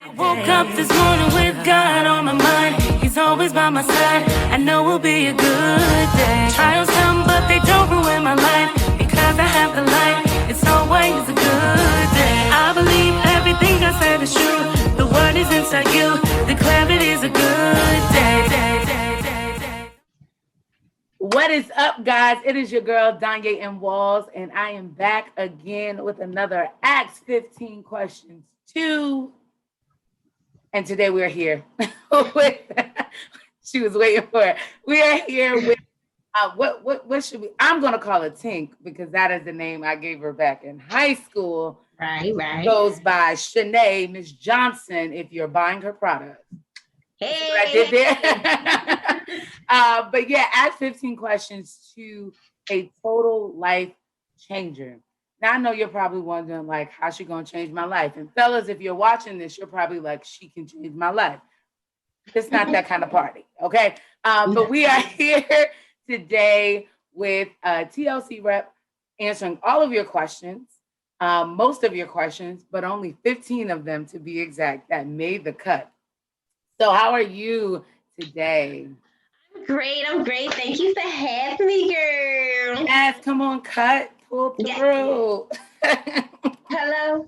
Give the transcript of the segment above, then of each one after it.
I woke up this morning with God on my mind. He's always by my side. I know it'll be a good day. Trials come, but they don't ruin my life. Because I have the light, it's always a good day. I believe everything I said is true. The word is inside you. Declare it is a good day. What is up, guys? It is your girl, Donjia M, and I am back again with another Ask 15 Questions 2. And today we're here. She was waiting for it. We are here with what should we? I'm gonna call her Tink because that is the name I gave her back in high school. Right. Goes by Shanae Miss Johnson. If you're buying her product, hey, see what I did there. But yeah, ask 15 questions to a total life changer. Now, I know you're probably wondering, like, how's she going to change my life? And fellas, if you're watching this, you're probably like, she can change my life. It's not that kind of party, okay? But we are here today with TLC Rep answering all of your questions, most of your questions, but only 15 of them to be exact that made the cut. So how are you today? I'm great. Thank you for having me, girl. Yes, come on, cut. Pull through. Hello.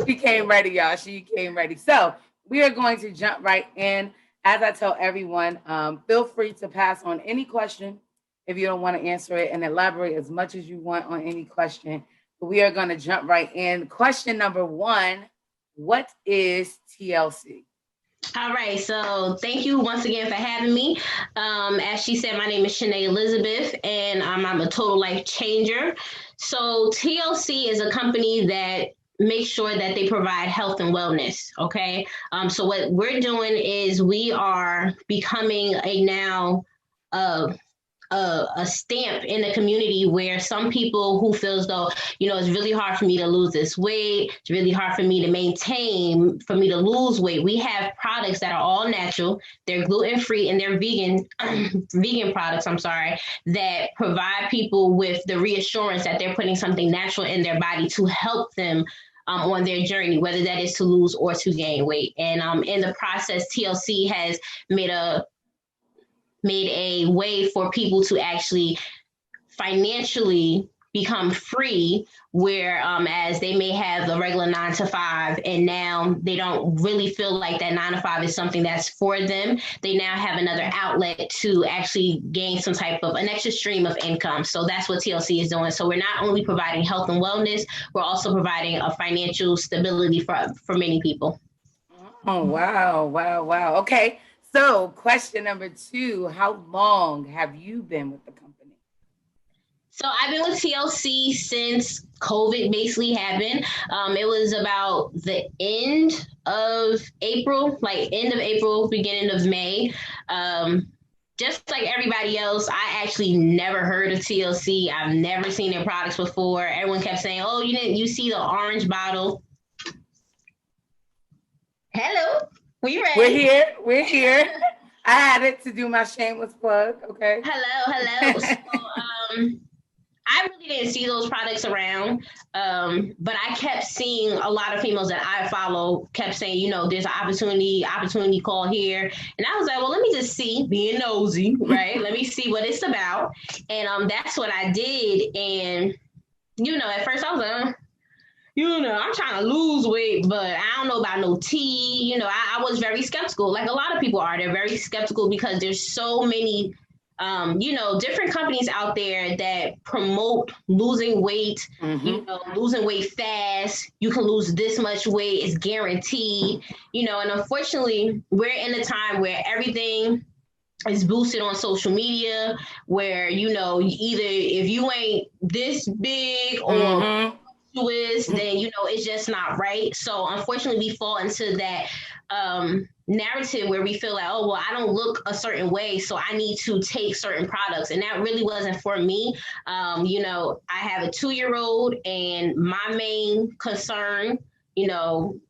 She came ready, y'all. She came ready. So we are going to jump right in. As I tell everyone, feel free to pass on any question if you don't want to answer it and elaborate as much as you want on any question. But we are going to jump right in. Question number 1, what is TLC? All right, so thank you once again for having me. As she said, my name is Shanae Elizabeth, and I'm a total life changer. So TLC is a company that makes sure that they provide health and wellness, okay? So what we're doing is we are becoming a stamp in the community where some people who feel as though, it's really hard for me to lose this weight. It's really hard for me to maintain, for me to lose weight. We have products that are all natural. They're gluten-free and they're vegan products, that provide people with the reassurance that they're putting something natural in their body to help them on their journey, whether that is to lose or to gain weight. And in the process, TLC has made a way for people to actually financially become free, where as they may have a regular 9 to 5, and now they don't really feel like that 9 to 5 is something that's for them. They now have another outlet to actually gain some type of an extra stream of income. So that's what TLC is doing. So we're not only providing health and wellness, we're also providing a financial stability for many people. Oh, wow. Okay. So question number 2, how long have you been with the company? So I've been with TLC since COVID basically happened. It was about the end of April, beginning of May. Just like everybody else, I actually never heard of TLC. I've never seen their products before. Everyone kept saying, oh, you see the orange bottle. Hello. We ready? We're here. I had it to do my shameless plug. Okay. Hello. So, I really didn't see those products around, but I kept seeing a lot of females that I follow kept saying, there's an opportunity call here. And I was like, well, let me just see, being nosy, right? Let me see what it's about. And that's what I did. And, at first I was like, I'm trying to lose weight, but I don't know about no tea. I was very skeptical. Like a lot of people are. They're very skeptical because there's so many, different companies out there that promote losing weight, losing weight fast. You can lose this much weight. It's guaranteed, and unfortunately, we're in a time where everything is boosted on social media, where, either if you ain't this big or then it's just not right. So unfortunately we fall into that narrative where we feel like, oh well, I don't look a certain way, so I need to take certain products, and that really wasn't for me. I have a 2-year-old, and my main concern, John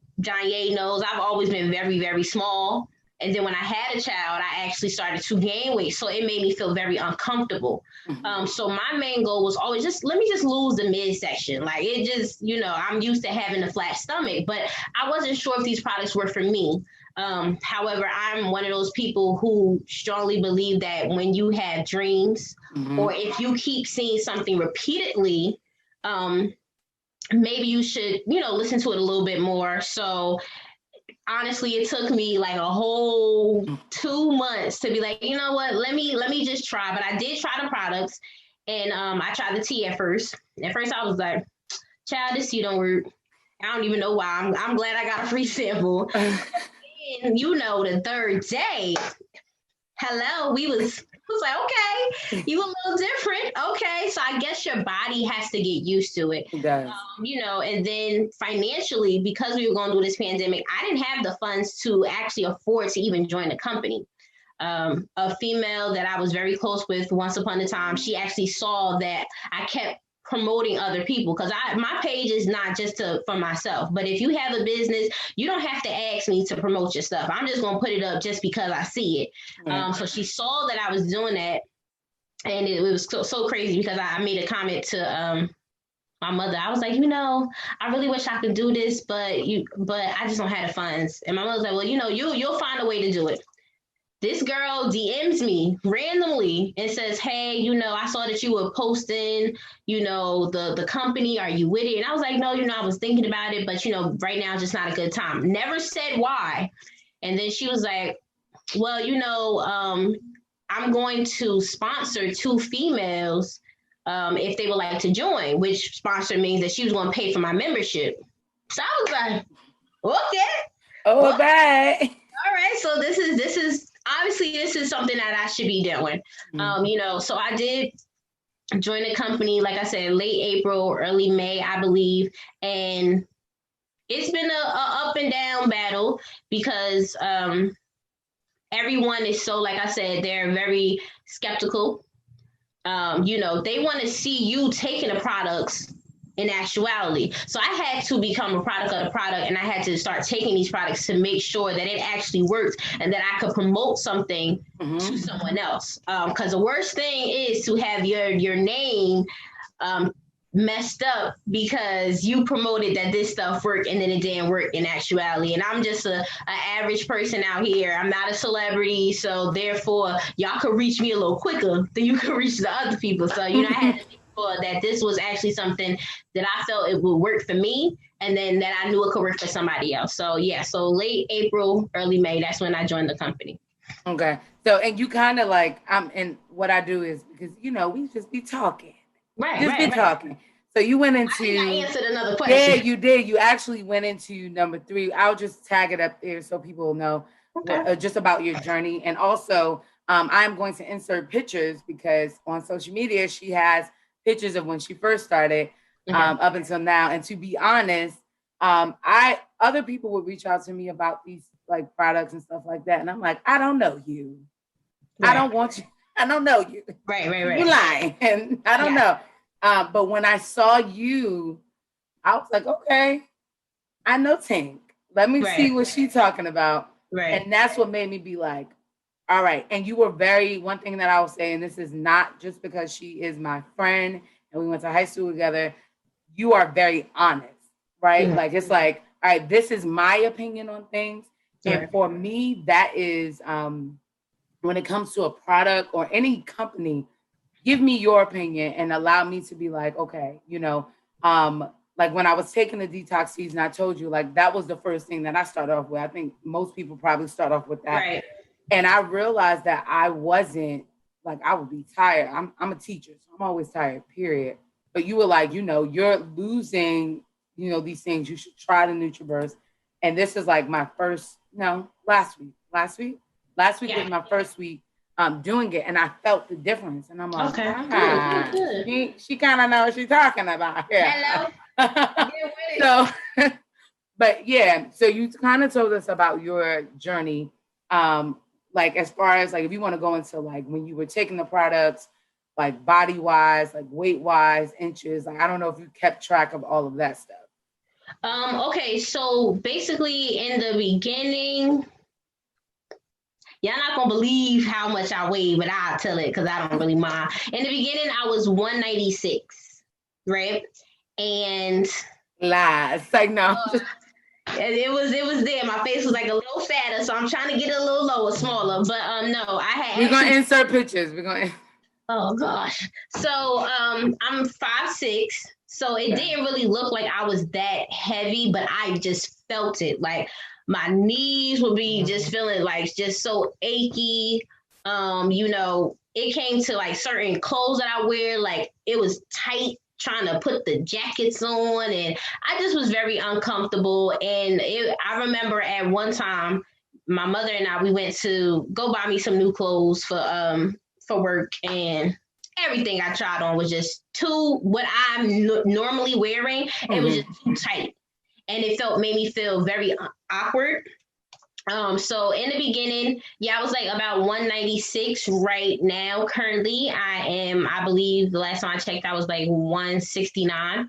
Ye knows, I've always been very, very small. And then when I had a child, I actually started to gain weight. So it made me feel very uncomfortable. So my main goal was always let me lose the midsection. Like it just, I'm used to having a flat stomach, but I wasn't sure if these products were for me. However, I'm one of those people who strongly believe that when you have dreams or if you keep seeing something repeatedly, maybe you should, listen to it a little bit more. So honestly, it took me like a whole 2 months to be like, you know what, let me just try. But I did try the products, and I tried the tea at first. At first I was like, child, this tea don't work. I don't even know why. I'm glad I got a free sample. And the third day, hello, I was like, okay, you a little different. Okay, so I guess your body has to get used to it. It does. And then financially, because we were going through this pandemic, I didn't have the funds to actually afford to even join the company. A female that I was very close with once upon a time, she actually saw that I kept promoting other people, because my page is not just for myself, but if you have a business, you don't have to ask me to promote your stuff. I'm just going to put it up just because I see it. Right. So she saw that I was doing that, and it was so crazy because I made a comment to my mother. I was like, I really wish I could do this, but I just don't have the funds. And my mother was like, well, you'll find a way to do it. This girl DMs me randomly and says, hey, I saw that you were posting, the company. Are you with it? And I was like, no, I was thinking about it, but, right now, just not a good time. Never said why. And then she was like, well, I'm going to sponsor 2 females if they would like to join, which sponsor means that she was going to pay for my membership. So I was like, okay. Oh, bye. All right. So this is obviously, this is something that I should be doing. So I did join the company, like I said, late April, early May, I believe. And it's been a up and down battle because everyone is so, like I said, they're very skeptical. They want to see you taking the products in actuality. So I had to become a product of the product, and I had to start taking these products to make sure that it actually worked and that I could promote something to someone else. Because the worst thing is to have your name messed up because you promoted that this stuff worked and then it didn't work in actuality. And I'm just an average person out here. I'm not a celebrity, so therefore y'all could reach me a little quicker than you could reach the other people. So I had to that this was actually something that I felt it would work for me, and then that I knew it could work for somebody else. So so late April, early May, that's when I joined the company. Okay. So, and you kind of like, and what I do is, because, we just be talking. Right. Talking. So you went into. I answered another question. Yeah, you did. You actually went into number 3. I'll just tag it up there so people know just about your journey. And also, I'm going to insert pictures because on social media, she has pictures of when she first started up until now. And to be honest, other people would reach out to me about these like products and stuff like that. And I'm like, I don't know you. Right. I don't want you. I don't know you. Right. You're lying. And I don't know. But when I saw you, I was like, okay, I know Tink. Let me see what she's talking about. Right. And that's what made me be like, all right. And you were one thing that I will say, and this is not just because she is my friend and we went to high school together, you are very honest, right? Mm-hmm. Like, it's like, all right, this is my opinion on things. Right. And for me, that is, when it comes to a product or any company, give me your opinion and allow me to be like, okay, like when I was taking the detox season, I told you, like, that was the first thing that I started off with. I think most people probably start off with that. Right. And I realized that I wasn't, like, I would be tired. I'm a teacher, so I'm always tired, period. But you were like, you're losing, these things. You should try the NutriBurst. And this is like my first, last week was my first week doing it. And I felt the difference. And I'm like, good. She kind of knows what she's talking about. Yeah. Hello. So, but yeah, so you kind of told us about your journey. Like, as far as like, if you want to go into like when you were taking the products, like body wise, like weight wise, inches, like, I don't know if you kept track of all of that stuff. Okay. So basically in the beginning, Y'all not gonna believe how much I weigh, but I'll tell it because I don't really mind. In the beginning, I was 196, right? And lies. Like no. it was there. My face was like a little fatter, so I'm trying to get it a little lower, smaller. But no, I had. We're gonna insert pictures. We're gonna. Oh gosh. So I'm 5'6", so it didn't really look like I was that heavy, but I just felt it. Like my knees would be just feeling like just so achy. It came to like certain clothes that I wear, like it was tight trying to put the jackets on, and I just was very uncomfortable. And I remember at one time, my mother and I, we went to go buy me some new clothes for work, and everything I tried on was just too what I'm normally wearing. It was just too tight, and it made me feel very awkward. So in the beginning, I was like about 196 right now. Currently, I believe the last time I checked, I was like 169.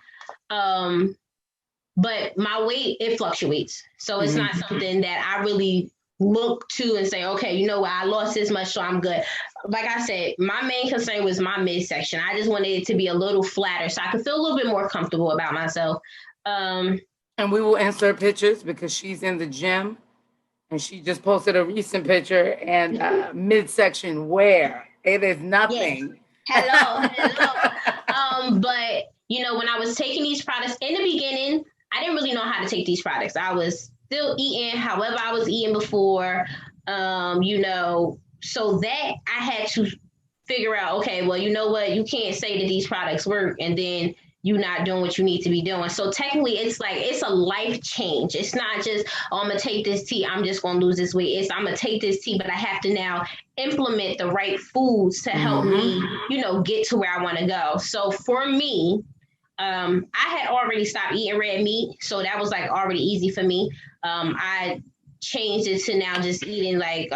But my weight, it fluctuates. So it's not something that I really look to and say, okay, you know what, I lost this much, so I'm good. Like I said, my main concern was my midsection. I just wanted it to be a little flatter so I could feel a little bit more comfortable about myself. And we will insert pictures because she's in the gym and she just posted a recent picture and midsection wear. It is nothing. Yes. Hello. But when I was taking these products in the beginning, I didn't really know how to take these products. I was still eating however I was eating before, so that I had to figure out, okay, well, you know what? You can't say that these products work and then you're not doing what you need to be doing. So technically it's like, it's a life change. It's not just, I'm going to take this tea, I'm just going to lose this weight. It's, I'm going to take this tea, but I have to now implement the right foods to help me, get to where I want to go. So for me, I had already stopped eating red meat. So that was like already easy for me. I changed it to now just eating like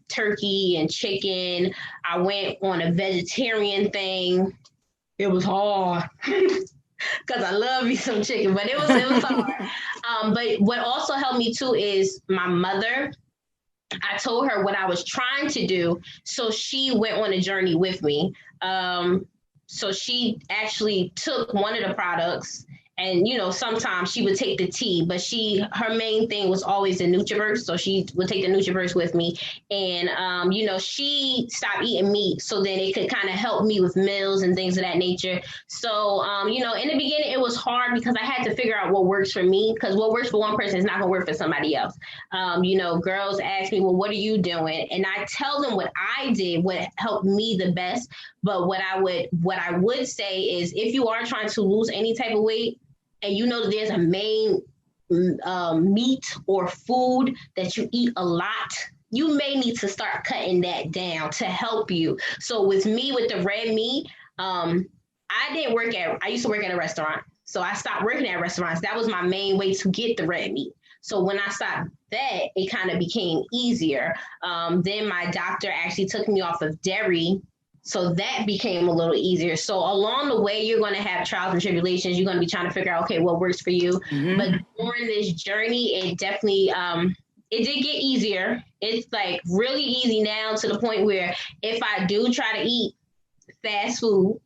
turkey and chicken. I went on a vegetarian thing. It was hard because I love me some chicken, but it was hard. But what also helped me too is my mother. I told her what I was trying to do, so she went on a journey with me. So she actually took one of the products, and sometimes she would take the tea, but her main thing was always the NutriBurst. So she would take the NutriBurst with me, and she stopped eating meat, so then it could kind of help me with meals and things of that nature. So in the beginning it was hard because I had to figure out what works for me, because what works for one person is not going to work for somebody else. Girls ask me, well, what are you doing? And I tell them what I did, what helped me the best. But what I would say is, if you are trying to lose any type of weight, and that there's a main meat or food that you eat a lot, you may need to start cutting that down to help you. So with me, with the red meat, I used to work at a restaurant. So I stopped working at restaurants. That was my main way to get the red meat. So when I stopped that, it kind of became easier. Then my doctor actually took me off of dairy. So that became a little easiger. So along the way, you're going to have trials and tribulations. You're going to be trying to figure out, okay, what works for you. But during this journey, it definitely, it did get easier. It's like really easy now, to the point where if I do try to eat fast food,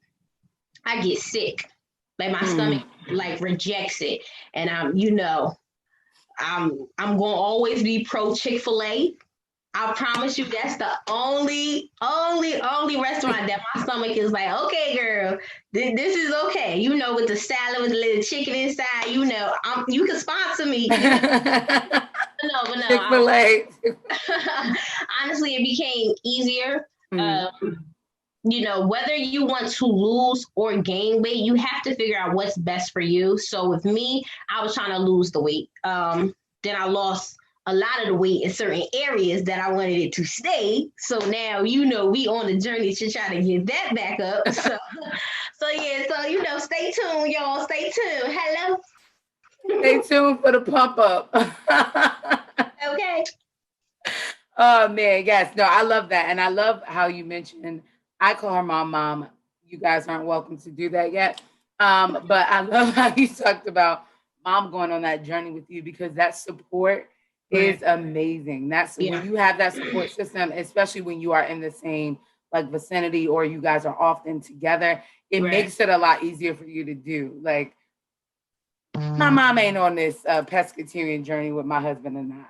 I get sick. Like my stomach like rejects it. And I'm going to always be pro Chick-fil-A. I promise you, that's the only restaurant that my stomach is like, okay, girl, this is okay. With the salad with the little chicken inside, you can sponsor me. But no. Chick-fil-A. Honestly, it became easier. Whether you want to lose or gain weight, you have to figure out what's best for you. So with me, I was trying to lose the weight. Then I lost a lot of the weight in certain areas that I wanted it to stay. So now, we on the journey to try to get that back up. So stay tuned, y'all. Stay tuned. Hello. Stay tuned for the pump up. Okay. Oh man, yes. No, I love that. And I love how you mentioned, I call her mom. You guys aren't welcome to do that yet. But I love how you talked about mom going on that journey with you, because that support is amazing. That's Yeah. when you have that support system, especially when you are in the same like vicinity or you guys are often together, it Right. makes it a lot easier for you to do. Like my mom ain't on this pescatarian journey with my husband and I.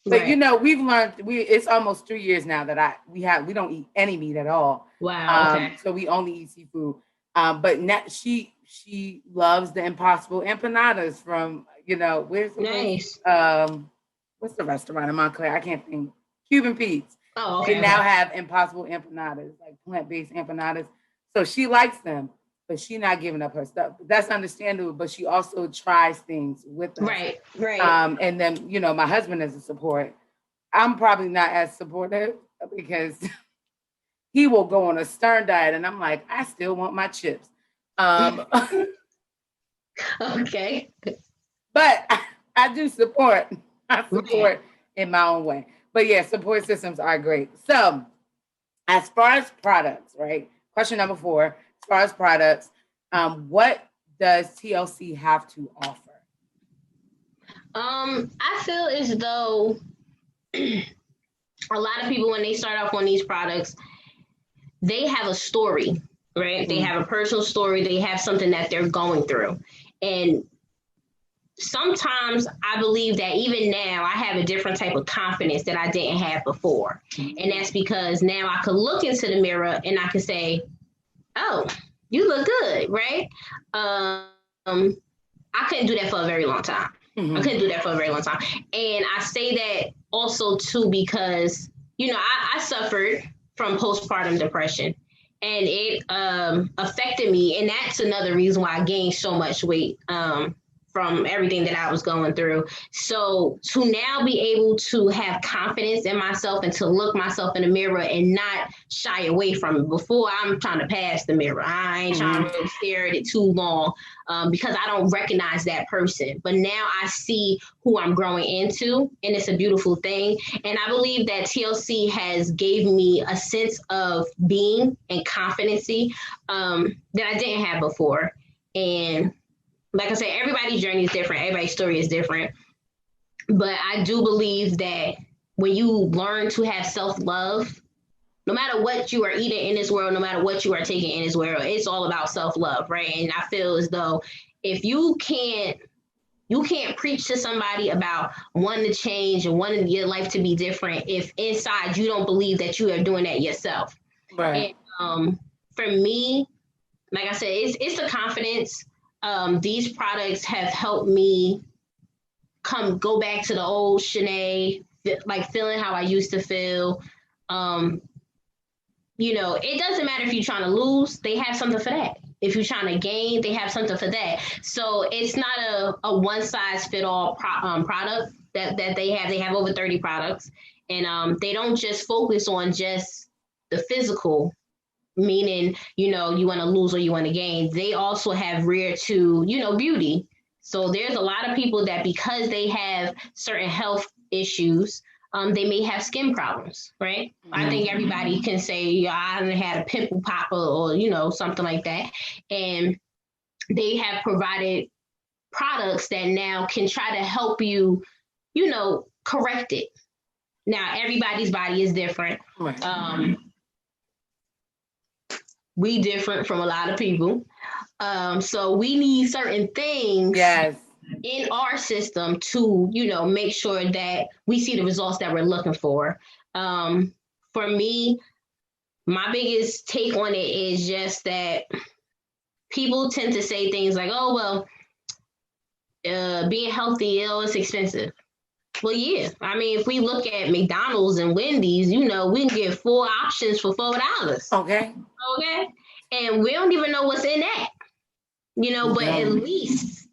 But Right. you know, we've learned it's almost 3 years now that we don't eat any meat at all. Wow. Okay. So we only eat seafood. But she loves the Impossible empanadas from, you know, where's the Nice. what's the restaurant in Montclair? I can't think. Cuban Pete's. Oh, okay. They now have Impossible empanadas, like plant-based empanadas. So she likes them, but she's not giving up her stuff. That's understandable, but she also tries things with us. Right. Right. And then, you know, my husband is a support. I'm probably not as supportive because he will go on a stern diet, and I'm like, I still want my chips. Okay. But I do support. I support in my own way. But yeah, support systems are great. So as far as products, right? Question number 4, as far as products, what does TLC have to offer? I feel as though a lot of people, when they start off on these products, they have a story, right? Mm-hmm. They have a personal story. They have something that they're going through. And sometimes I believe that even now I have a different type of confidence that I didn't have before. Mm-hmm. And that's because now I could look into the mirror and I can say, oh, you look good, right? I couldn't do that for a very long time. Mm-hmm. I couldn't do that for a very long time. And I say that also too because, you know, I suffered from postpartum depression and it affected me. And that's another reason why I gained so much weight from everything that I was going through. So to now be able to have confidence in myself and to look myself in the mirror and not shy away from it. Before, I'm trying to pass the mirror. I ain't trying to really stare at it too long because I don't recognize that person. But now I see who I'm growing into, and it's a beautiful thing. And I believe that TLC has gave me a sense of being and confidence that I didn't have before. And like I said, everybody's journey is different. Everybody's story is different. But I do believe that when you learn to have self-love, no matter what you are eating in this world, no matter what you are taking in this world, it's all about self-love, right? And I feel as though if you can't preach to somebody about wanting to change and wanting your life to be different if inside you don't believe that you are doing that yourself. Right. And for me, like I said, it's the confidence. These products have helped me go back to the old Shanae, like feeling how I used to feel. You know, it doesn't matter if you're trying to lose, they have something for that. If you're trying to gain, they have something for that. So it's not a one-size-fit-all product that they have. They have over 30 products. And they don't just focus on just the physical, meaning, you know, you want to lose or you want to gain. They also have rear to, you know, beauty. So there's a lot of people that because they have certain health issues, they may have skin problems, right? Mm-hmm. I think everybody can say, yeah, I haven't had a pimple pop or, you know, something like that. And they have provided products that now can try to help you, you know, correct it. Now, everybody's body is different. Right. We different from a lot of people. So we need certain things in our system to, you know, make sure that we see the results that we're looking for. For me, my biggest take on it is just that people tend to say things like, oh, well, being healthy, it's expensive. Well, yeah. I mean, if we look at McDonald's and Wendy's, you know, we can get 4 options for $4. Okay. And we don't even know what's in that, you know, but at least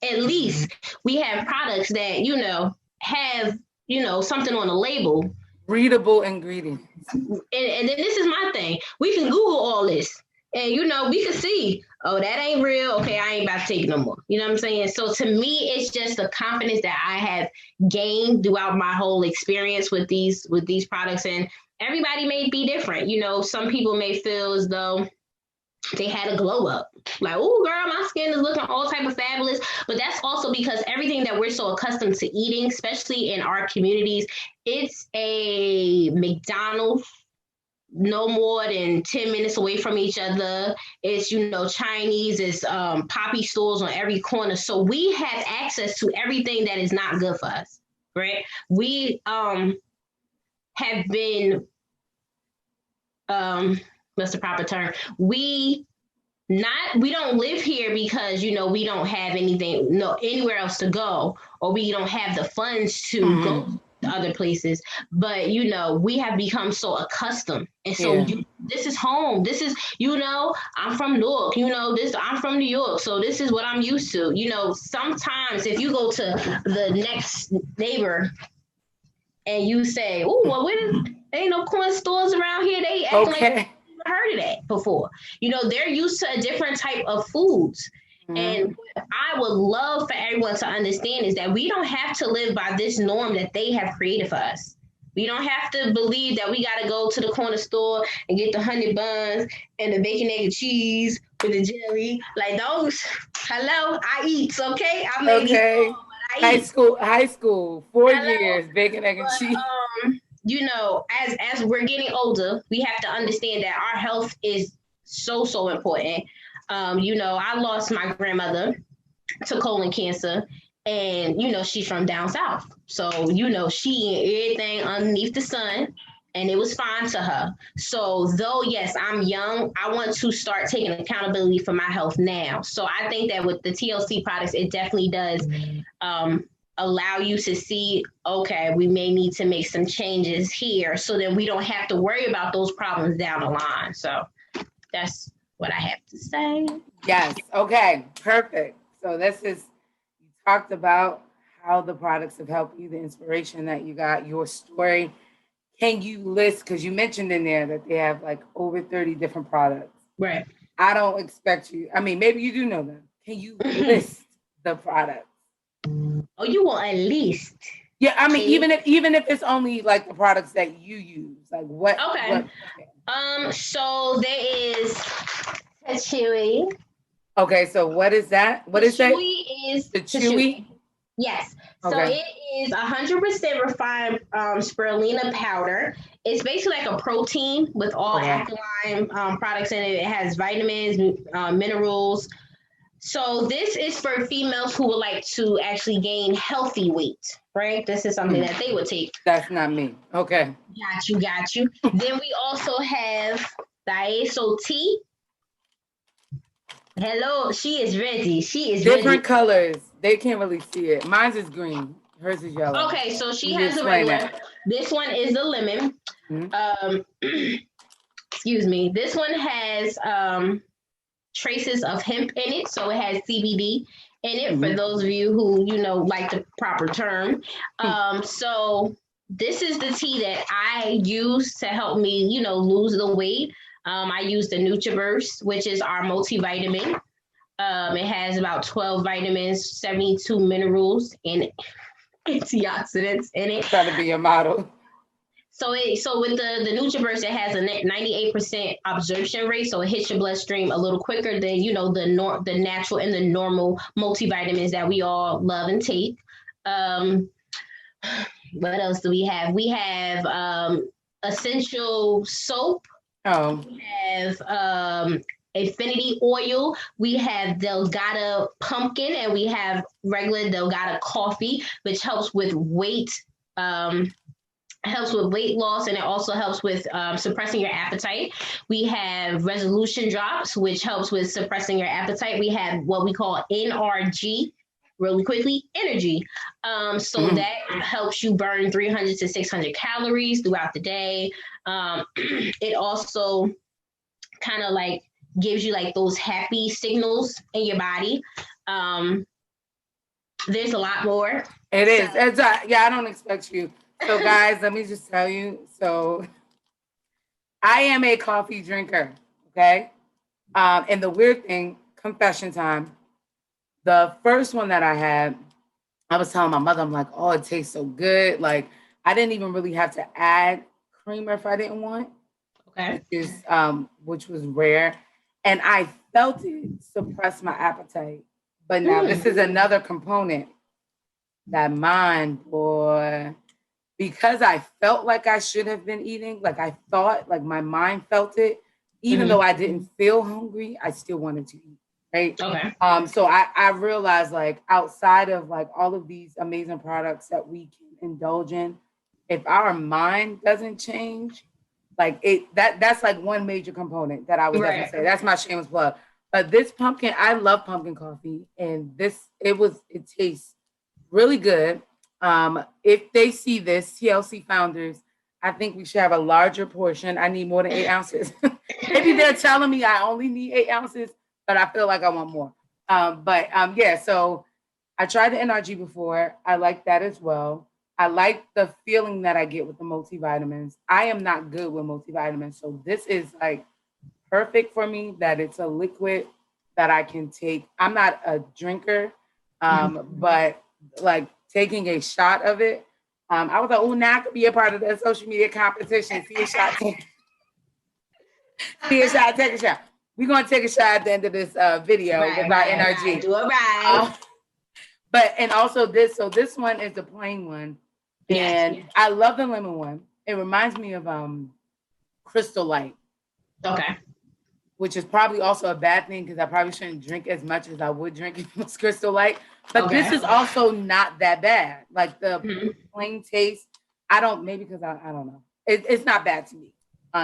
we have products that, you know, have, you know, something on the label. Readable ingredients. And then this is my thing. We can Google all this and, you know, we can see, oh, that ain't real. Okay, I ain't about to take it no more. You know what I'm saying? So to me, it's just the confidence that I have gained throughout my whole experience with these products. And everybody may be different. You know, some people may feel as though they had a glow up. Like, oh, girl, my skin is looking all type of fabulous. But that's also because everything that we're so accustomed to eating, especially in our communities, it's a McDonald's no more than 10 minutes away from each other. It's, Chinese, it's poppy stores on every corner. So we have access to everything that is not good for us, right? We have been, what's the proper term? We don't live here because, we don't have anything, anywhere else to go, or we don't have the funds to go to other places. But, we have become so accustomed. And so this is home. This is, I'm from Newark, I'm from New York. So this is what I'm used to. Sometimes if you go to the next neighbor and you say, oh, well, ain't no corner stores around here. They act like heard of that before. They're used to a different type of foods. And what I would love for everyone to understand is that we don't have to live by this norm that they have created for us. We don't have to believe that we got to go to the corner store and get the honey buns and the bacon, egg, and cheese with the jelly. Like those, hello, I eat, okay? I may be small, but I eat. High school, 4 years, bacon, egg, and cheese. As we're getting older, we have to understand that our health is so important. I lost my grandmother to colon cancer, and she's from down south. So, she ate everything underneath the sun, and it was fine to her. So though, yes, I'm young, I want to start taking accountability for my health now. So I think that with the TLC products, it definitely does allow you to see, okay, we may need to make some changes here so that we don't have to worry about those problems down the line. So that's what I have to say. Yes. Okay. Perfect. So this is, you talked about how the products have helped you, the inspiration that you got, your story. Can you list, because you mentioned in there that they have like over 30 different products. Right. I don't expect you, maybe you do know them. Can you list the products? Oh, you want at least? Yeah, even if it's only like the products that you use, like what? Okay. So there is a chewy. Okay, so what is that? What is that? Chewy is the chewy? Yes. Okay. So it is 100% refined spirulina powder. It's basically like a protein with all alkaline products in it. It has vitamins, minerals. So this is for females who would like to actually gain healthy weight, right? This is something that they would take. That's not me. Okay. Got you. Then we also have Diaso tea. Hello, she is ready. Different colors. They can't really see it. Mine's is green. Hers is yellow. Okay, so she has the regular. This one is the lemon. Excuse me. This one has traces of hemp in it, so it has CBD in it for those of you who like the proper term. So this is the tea that I use to help me lose the weight. I use the Nutriverse, which is our multivitamin. It has about 12 vitamins, 72 minerals, and antioxidants in it. Try to be a model. So with the Nutriverse, it has a 98% absorption rate, so it hits your bloodstream a little quicker than the natural and the normal multivitamins that we all love and take. What else do we have? We have essential soap. We have Infinity oil. We have Delgada pumpkin, and we have regular Delgada coffee, which helps with weight. Helps with weight loss, and it also helps with suppressing your appetite. We have resolution drops, which helps with suppressing your appetite. We have what we call NRG, really quickly, energy. So that helps you burn 300 to 600 calories throughout the day. It also kind of like gives you like those happy signals in your body. There's a lot more. It is. I don't expect you. So guys, let me just tell you. So I am a coffee drinker, okay? And the weird thing, confession time, the first one that I had, I was telling my mother, I'm like, oh, it tastes so good. Like I didn't even really have to add creamer if I didn't want. Okay. Which was rare. and I felt it suppress my appetite. But now this is another component that mine, boy, because I felt like I should have been eating, like I thought, like my mind felt it, even though I didn't feel hungry, I still wanted to eat. Right. Okay. So I realized, like, outside of like all of these amazing products that we can indulge in, if our mind doesn't change, like that's like one major component that I would definitely say. That's my shameless plug. But this pumpkin, I love pumpkin coffee, and it tastes really good. If they see this, TLC founders, I think we should have a larger portion. I need more than 8 ounces. Maybe they're telling me I only need 8 ounces, but I feel like I want more. Yeah, so I tried the NRG before. I like that as well. I like the feeling that I get with the multivitamins. I am not good with multivitamins, so this is like perfect for me, that it's a liquid that I can take. I'm not a drinker, but like taking a shot of it, I was like, oh, now I could be a part of the social media competition. See a shot, take a shot. We're going to take a shot at the end of this video with our NRG. Do it right. And also this one is the plain one. And I love the lemon one. It reminds me of Crystal Light. Okay. Which is probably also a bad thing because I probably shouldn't drink as much as I would drink if it was Crystal Light. But this is also not that bad. Like the plain taste, maybe because I don't know. It's not bad to me,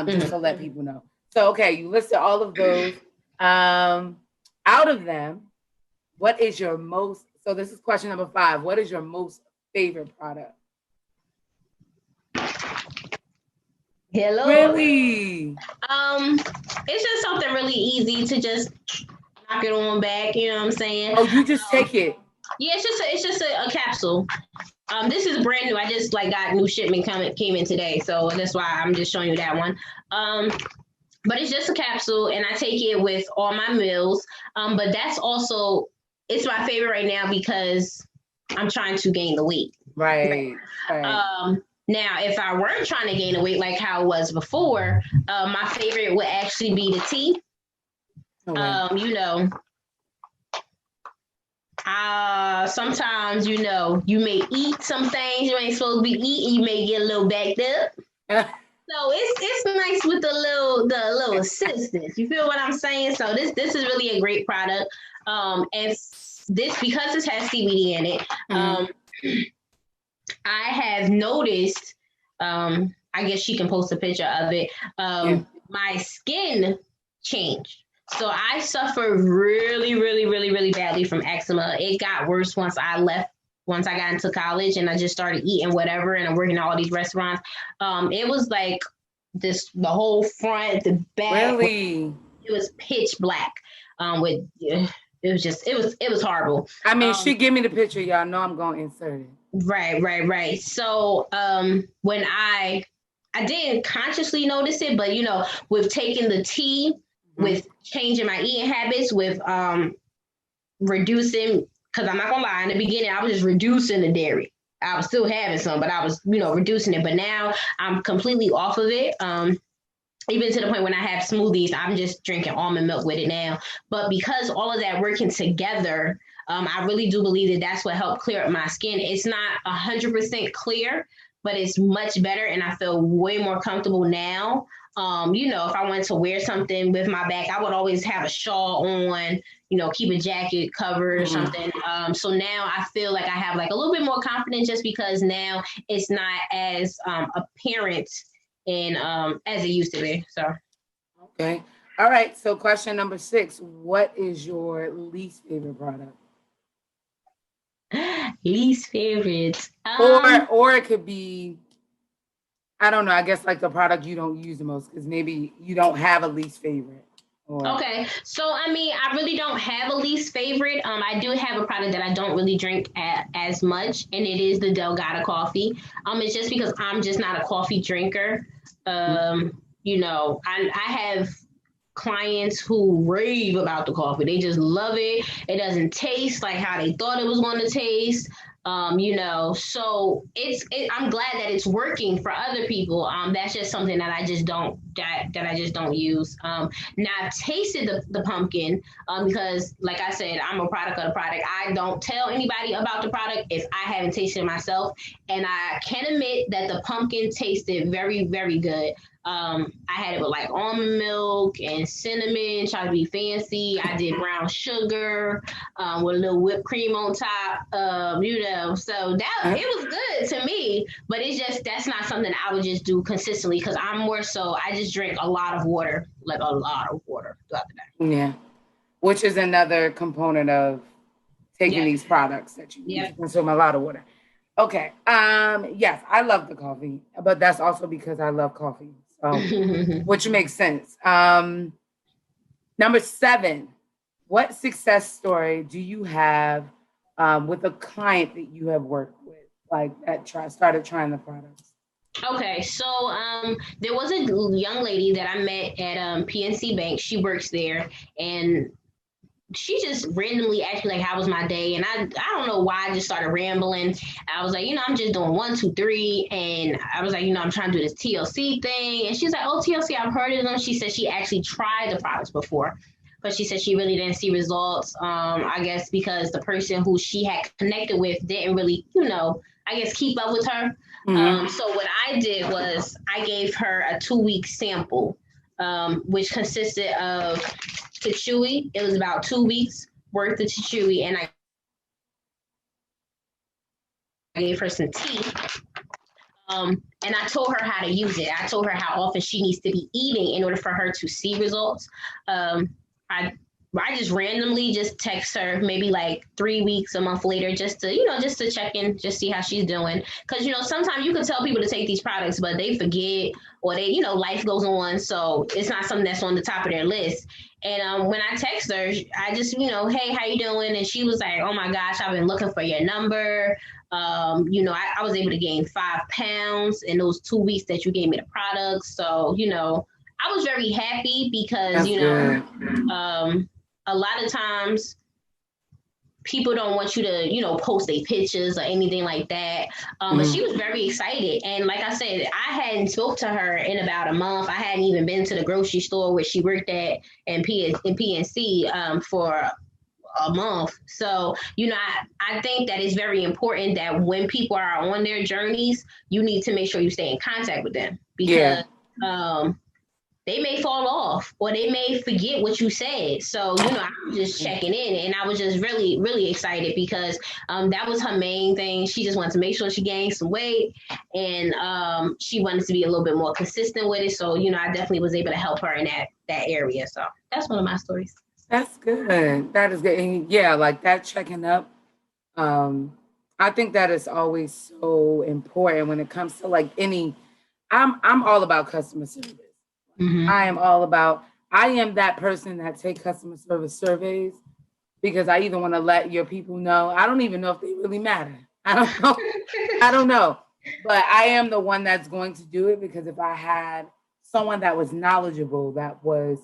just to let people know. So, okay, you listed all of those. Out of them, what is your most, so this is question number 5. What is your most favorite product? Hello. Really? It's just something really easy to just knock it on back. You know what I'm saying? Oh, you just take it. Yeah, it's just a capsule. This is brand new. I just got new shipment came in today, so that's why I'm just showing you that one. But it's just a capsule, and I take it with all my meals. But that's also, it's my favorite right now because I'm trying to gain the weight. Right. Now, if I weren't trying to gain the weight like how it was before, my favorite would actually be the tea. Sometimes, you may eat some things you ain't supposed to be eating. You may get a little backed up. So it's nice with the little assistance. You feel what I'm saying? So this is really a great product. And this, because this has CBD in it, I have noticed, I guess she can post a picture of it, my skin changed. So I suffered really, really, really, really badly from eczema. It got worse once I got into college and I just started eating whatever, and I'm working at all these restaurants. It was like the whole front, the back. Really? It was pitch black. It was horrible. I mean, she give me the picture, y'all know I'm going to insert it. Right. So when I didn't consciously notice it, but with taking the tea, with changing my eating habits, with reducing, because I'm not gonna lie, in the beginning I was just reducing the dairy. I was still having some, but I was reducing it. But now I'm completely off of it. Even to the point when I have smoothies, I'm just drinking almond milk with it now. But because all of that working together, I really do believe that's what helped clear up my skin. It's not 100% clear, but it's much better, and I feel way more comfortable now. If I wanted to wear something with my back, I would always have a shawl on, keep a jacket covered or something. So now I feel like I have like a little bit more confidence, just because now it's not as apparent and as it used to be. So. Okay. All right. So question number 6, what is your least favorite product? Least favorite. Or it could be, I don't know, I guess like the product you don't use the most, because maybe you don't have a least favorite. Okay. So, I mean, I really don't have a least favorite. I do have a product that I don't really drink as much, and it is the Delgado coffee. It's just because I'm just not a coffee drinker. I have clients who rave about the coffee. They just love it. It doesn't taste like how they thought it was going to taste. So I'm glad that it's working for other people. That's just something that I just don't that I just don't use. Now I've tasted the pumpkin because, like I said, I'm a product of the product. I don't tell anybody about the product if I haven't tasted it myself, and I can admit that the pumpkin tasted very, very good. I had it with like almond milk and cinnamon, tried to be fancy. I did brown sugar with a little whipped cream on top, so that it was good to me, but it's just, that's not something I would just do consistently because I'm more so, I just drink a lot of water, like a lot of water throughout the day. Yeah. Which is another component of taking these products that you need to consume a lot of water. Okay. Yes, I love the coffee, but that's also because I love coffee. So, which makes sense. Number 7, what success story do you have with a client that you have worked with, like that started trying the products? Okay, so there was a young lady that I met at PNC Bank. She works there, and she just randomly asked me like, how was my day? And I don't know why I just started rambling. I was like, I'm just doing 1, 2, 3. And I was like, I'm trying to do this TLC thing. And she's like, oh, TLC, I've heard of them. She said she actually tried the products before, but she said she really didn't see results. I guess because the person who she had connected with didn't really, I guess keep up with her. Mm-hmm. So what I did was I gave her a 2-week sample, which consisted of Tichui. It was about 2 weeks worth of Tichui, and I gave her some tea. And I told her how to use it. I told her how often she needs to be eating in order for her to see results. I just randomly just text her maybe like 3 weeks, a month later, just to check in, just see how she's doing. Because, sometimes you can tell people to take these products, but they forget, or they, life goes on. So it's not something that's on the top of their list. And when I text her, I just, hey, how you doing? And she was like, oh my gosh, I've been looking for your number. I was able to gain 5 pounds in those 2 weeks that you gave me the products. So, I was very happy because, a lot of times people don't want you to, post their pictures or anything like that. But she was very excited. And like I said, I hadn't spoke to her in about a month. I hadn't even been to the grocery store where she worked at in PNC for a month. So, I think that it's very important that when people are on their journeys, you need to make sure you stay in contact with them because they may fall off or they may forget what you said. So, I was just checking in, and I was just really, really excited because that was her main thing. She just wanted to make sure she gained some weight, and she wanted to be a little bit more consistent with it. So, I definitely was able to help her in that area. So that's one of my stories. That's good. That is good. And like that checking up. I think that is always so important when it comes to like I'm all about customer service. Mm-hmm. I am that person that take customer service surveys because I either want to let your people know. I don't even know if they really matter. I don't know. I don't know. But I am the one that's going to do it because if I had someone that was knowledgeable, that was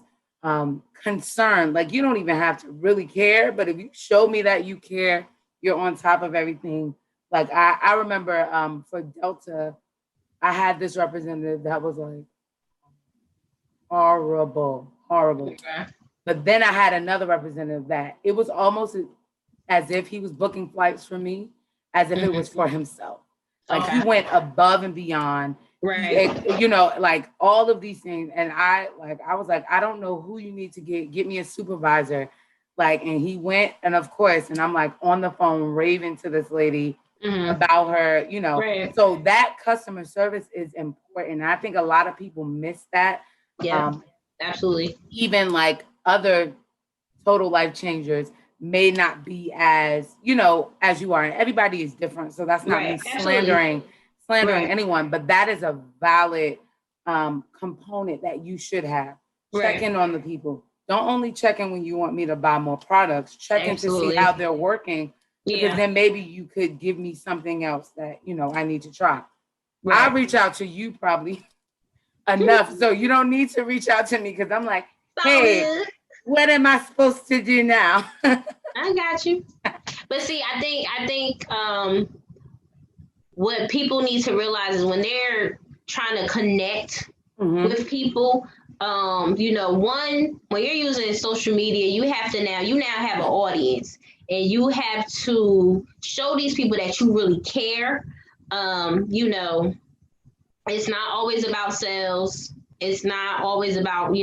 concerned, like you don't even have to really care, but if you show me that you care, you're on top of everything. Like I remember for Delta, I had this representative that was like, horrible. Okay. But then I had another representative that it was almost as if he was booking flights for me, as if it was for himself. Like he went above and beyond, right? Like all of these things. And I was like, I don't know who you need to get me a supervisor. Like, and he went, and of course, and I'm like on the phone raving to this lady about her, Right. So that customer service is important. And I think a lot of people miss that. Yeah, absolutely. Even like other total life changers may not be as, as you are. And everybody is different. So that's not me slandering anyone, but that is a valid component that you should have. Check in on the people. Don't only check in when you want me to buy more products. Check in to see how they're working. Because then maybe you could give me something else that, I need to try. Right. I'll reach out to you probably enough. So you don't need to reach out to me because I'm like, hey, what am I supposed to do now? I got you. But see, I think what people need to realize is when they're trying to connect with people. One, when you're using social media, you now have an audience, and you have to show these people that you really care. It's not always about sales. It's not always about,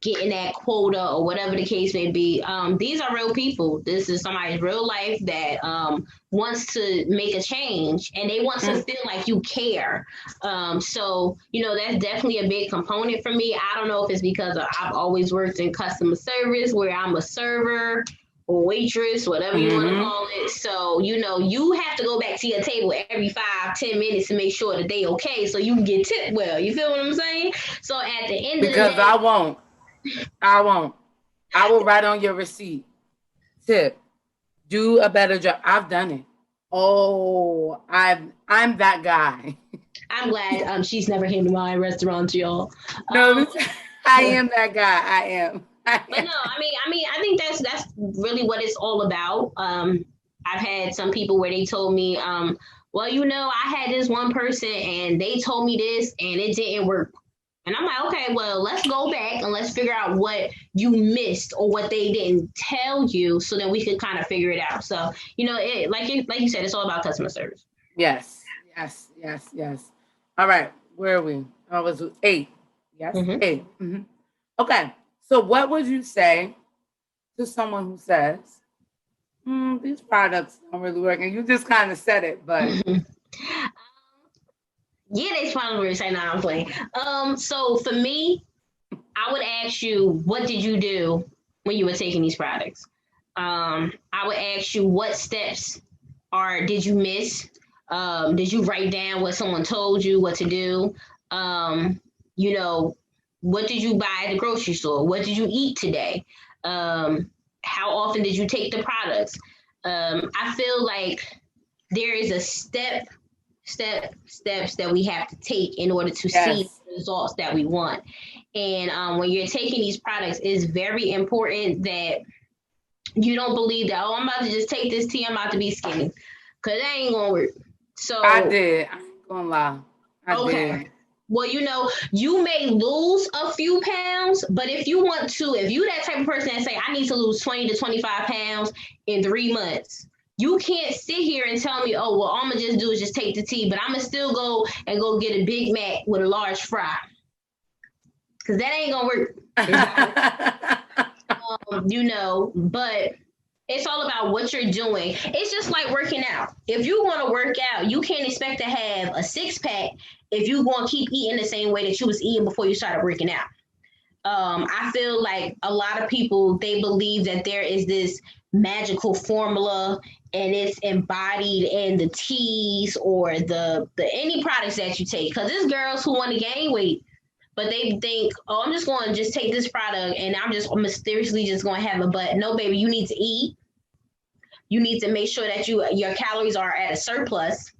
getting that quota or whatever the case may be. These are real people. This is somebody's real life that wants to make a change, and they want to feel like you care. So that's definitely a big component for me. I don't know if it's because I've always worked in customer service where I'm a server or waitress, whatever you want to call it. So, you have to go back to your table every 5-10 minutes to make sure that they okay, so you can get tipped well. You feel what I'm saying? So at the end of the day, I won't. I will write on your receipt. Tip. Do a better job. I've done it. Oh, I'm that guy. I'm glad she's never came to my restaurant, y'all. No, I am that guy. I am. But no, I think that's really what it's all about. I've had some people where they told me, well, I had this one person and they told me this and it didn't work. And I'm like, okay, well, let's go back and let's figure out what you missed or what they didn't tell you, so that we could kind of figure it out. So, like you said, it's all about customer service. Yes. All right, where are we? I was 8. Yes, 8. Mm-hmm. Okay, so what would you say to someone who says, these products don't really work? And you just kind of said it, but... Yeah, they probably say, "No, I'm playing." So for me, I would ask you, what did you do when you were taking these products? I would ask you, what steps did you miss? Did you write down what someone told you what to do? What did you buy at the grocery store? What did you eat today? How often did you take the products? I feel like there is a steps that we have to take in order to see the results that we want. And when you're taking these products, it's very important that you don't believe that, I'm about to just take this tea, I'm about to be skinny, because that ain't gonna work. So I did. I ain't gonna lie. I did. Well, you may lose a few pounds, but if you that type of person that say, I need to lose 20 to 25 pounds in 3 months, you can't sit here and tell me, oh, well, all I'm going to just do is just take the tea, but I'm going to still go get a Big Mac with a large fry. Because that ain't going to work. But it's all about what you're doing. It's just like working out. If you want to work out, you can't expect to have a 6-pack if you want to keep eating the same way that you was eating before you started working out. I feel like a lot of people, they believe that there is this magical formula and it's embodied in the teas or the any products that you take. Because there's girls who want to gain weight, but they think, oh, I'm just going to just take this product and I'm just mysteriously just going to have a butt. No, baby, you need to eat. You need to make sure that your calories are at a surplus.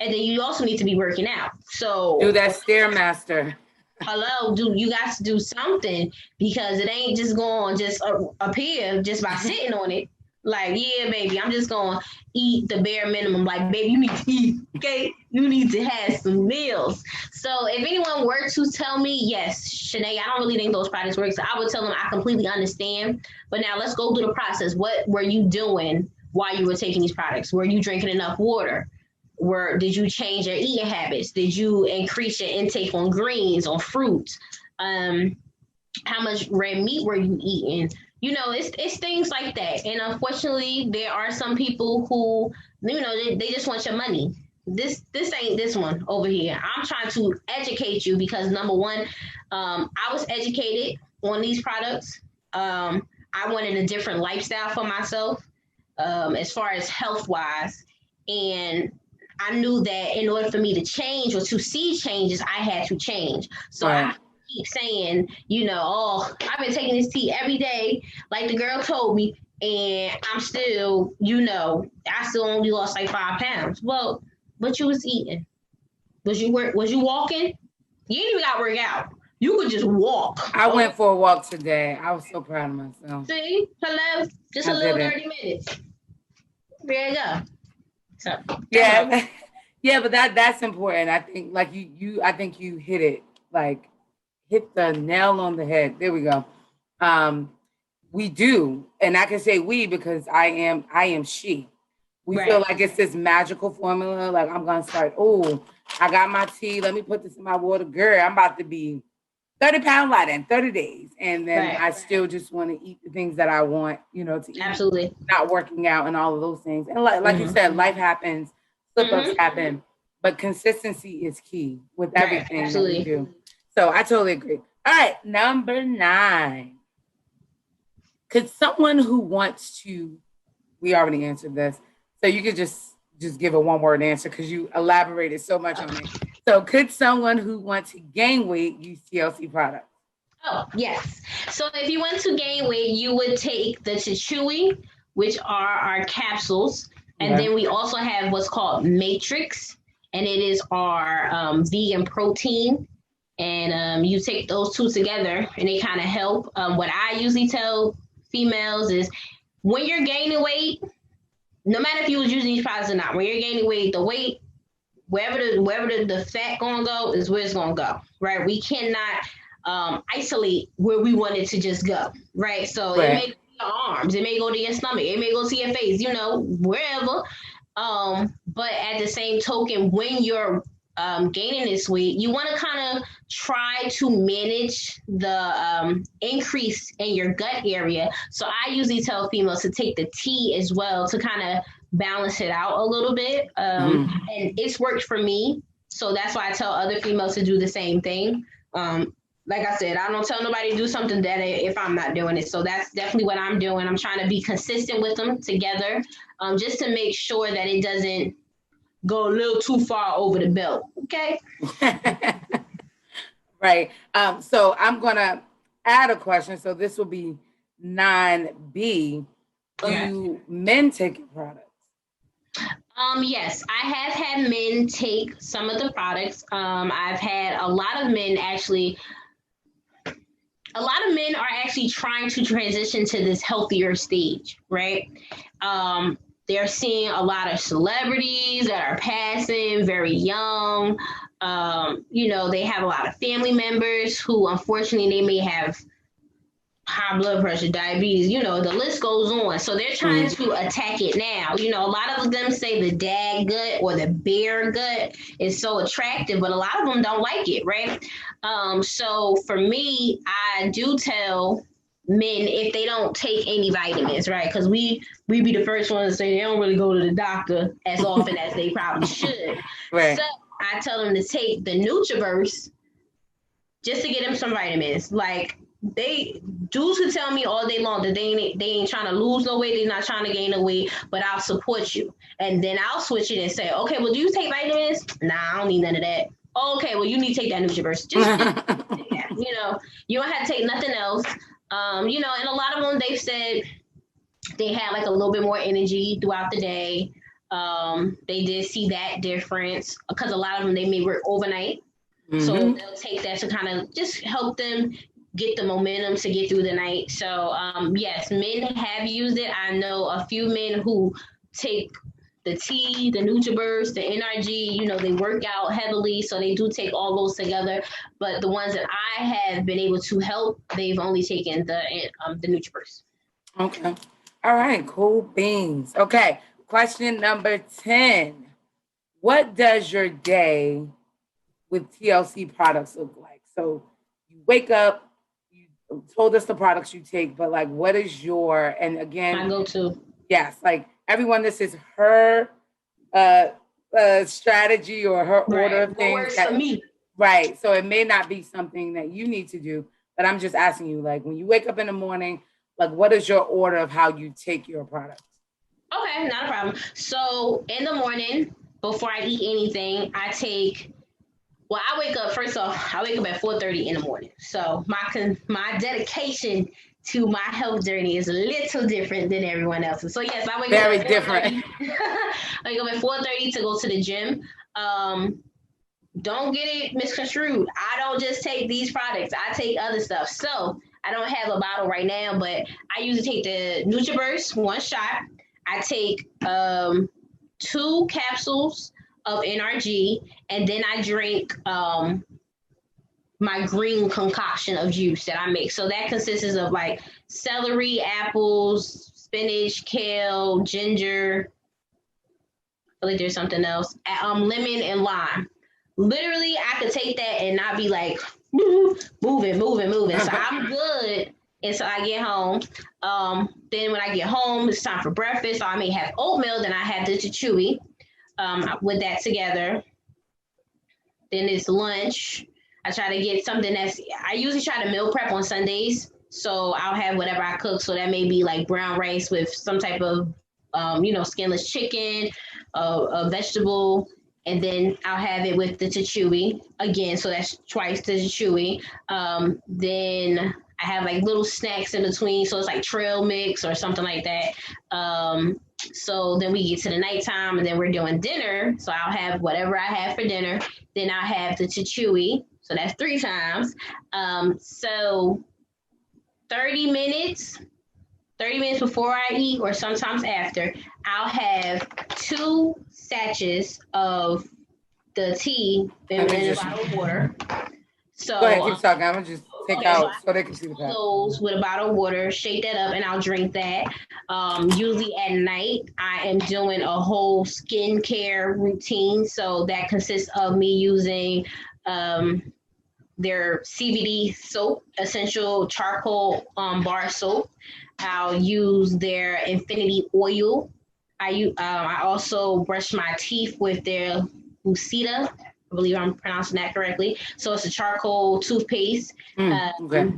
And then you also need to be working out. So do that Stairmaster. Hello, you got to do something, because it ain't just going to just appear just by sitting on it. Like, yeah, baby, I'm just going to eat the bare minimum. Like, baby, you need to eat, okay? You need to have some meals. So if anyone were to tell me, yes, Shanae, I don't really think those products work, so I would tell them I completely understand. But now let's go through the process. What were you doing while you were taking these products? Were you drinking enough water? Did you change your eating habits? Did you increase your intake on greens, on fruits? How much red meat were you eating? It's things like that. And unfortunately, there are some people who, they just want your money. This ain't this one over here. I'm trying to educate you because, number one, I was educated on these products. I wanted a different lifestyle for myself, as far as health-wise. And I knew that in order for me to change or to see changes, I had to change. So I keep saying, I've been taking this tea every day, like the girl told me, and I'm still, I still only lost like 5 pounds. Well, but you was eating. Was you walking? You ain't even got to work out. You could just walk. I went for a walk today. I was so proud of myself. See? Hello? Just a little 30 minutes. There you go. So, yeah, but that's important. I think like I think you hit it like hit the nail on the head. There we go. We do, and I can say we because I am she. We feel like it's this magical formula. Like I'm gonna start. Oh, I got my tea. Let me put this in my water, girl. I'm about to be 30-pound lighter in 30 days, and then I still just want to eat the things that I want, to eat. Absolutely. Not working out and all of those things. And like you said, life happens, slip-ups happen, but consistency is key with everything that we do. So I totally agree. All right, number 9. Could someone who wants to, we already answered this, so you could just give a one-word answer because you elaborated so much on it. So could someone who wants to gain weight use TLC products? Oh, yes. So if you want to gain weight, you would take the Chewy, which are our capsules. And then we also have what's called Matrix, and it is our vegan protein. And you take those two together and they kind of help. What I usually tell females is when you're gaining weight, no matter if you was using these products or not, when you're gaining weight, the weight, wherever the fat gonna go is where it's gonna go, right? We cannot isolate where we want it to just go, right? So it may go to your arms, it may go to your stomach, it may go to your face, wherever. But at the same token, when you're gaining this weight, you want to kind of try to manage the increase in your gut area. So I usually tell females to take the tea as well to kind of balance it out a little bit. And it's worked for me. So that's why I tell other females to do the same thing. Like I said, I don't tell nobody to do something that if I'm not doing it. So that's definitely what I'm doing. I'm trying to be consistent with them together, just to make sure that it doesn't go a little too far over the belt. Okay. Right. So I'm going to add a question. So this will be 9B. Do men take your products? Yes, I have had men take some of the products. I've had a lot of men are actually trying to transition to this healthier stage, right? They're seeing a lot of celebrities that are passing very young. They have a lot of family members who, unfortunately, they may have high blood pressure, diabetes, the list goes on. So they're trying to attack it now. A lot of them say the dad gut or the bear gut is so attractive, but a lot of them don't like it, right? So for me, I do tell men if they don't take any vitamins, right? Because we be the first ones to say they don't really go to the doctor as often as they probably should. Right. So I tell them to take the Nutriverse just to get them some vitamins. Like dudes who tell me all day long that they ain't trying to lose no weight, they're not trying to gain no weight, but I'll support you. And then I'll switch it and say, okay, well, do you take vitamins? Nah, I don't need none of that. Okay, well, you need to take that Nutriverse. Just you don't have to take nothing else. And a lot of them, they've said they had like a little bit more energy throughout the day. They did see that difference because a lot of them, they may work overnight. So they'll take that to kind of just help them get the momentum to get through the night. So yes, men have used it. I know a few men who take the tea, the Nutriverse, the NRG, they work out heavily. So they do take all those together. But the ones that I have been able to help, they've only taken the Nutriverse. Okay. All right. Cool beans. Okay. Question number 10. What does your day with TLC products look like? So you wake up, you told us the products you take, but like, what is your, and again, my go-to. Yes. Like everyone, this is her strategy or her order of things. Works for me. Right. So it may not be something that you need to do, but I'm just asking you, like when you wake up in the morning, like what is your order of how you take your products? Okay, not a problem. So in the morning, before I eat anything, I wake up, first off, I wake up at 4:30 in the morning. So my dedication to my health journey is a little different than everyone else's. So yes, I wake up at 4:30. Very different. I wake up at 4:30 to go to the gym. Don't get it misconstrued. I don't just take these products. I take other stuff. So I don't have a bottle right now, but I usually take the Nutriverse, 1 shot. I take 2 capsules of NRG, and then I drink my green concoction of juice that I make. So that consists of like celery, apples, spinach, kale, ginger. I feel like there's something else. Lemon and lime. Literally, I could take that and not be like moving. So I'm good until I get home. Then when I get home, it's time for breakfast. So I may have oatmeal. Then I have the chewy with that together. Then it's lunch. I try to get something I usually try to meal prep on Sundays. So I'll have whatever I cook. So that may be like brown rice with some type of, skinless chicken, a vegetable. And then I'll have it with the chewy again. So that's twice the chewy. Then I have like little snacks in between. So it's like trail mix or something like that. So then we get to the nighttime and then we're doing dinner. So I'll have whatever I have for dinner. Then I'll have the chewy. So that's 3 times. So 30 minutes before I eat or sometimes after, I'll have 2 sachets of the tea in a bottle of water. So go ahead, keep talking. I'm gonna just take out so they can see the pack. Those with a bottle of water, shake that up, and I'll drink that. Usually at night, I am doing a whole skincare routine. So that consists of me using their CBD soap, essential charcoal bar soap. I'll use their infinity oil. I also brush my teeth with their Lucida. I believe I'm pronouncing that correctly. So it's a charcoal toothpaste. Okay.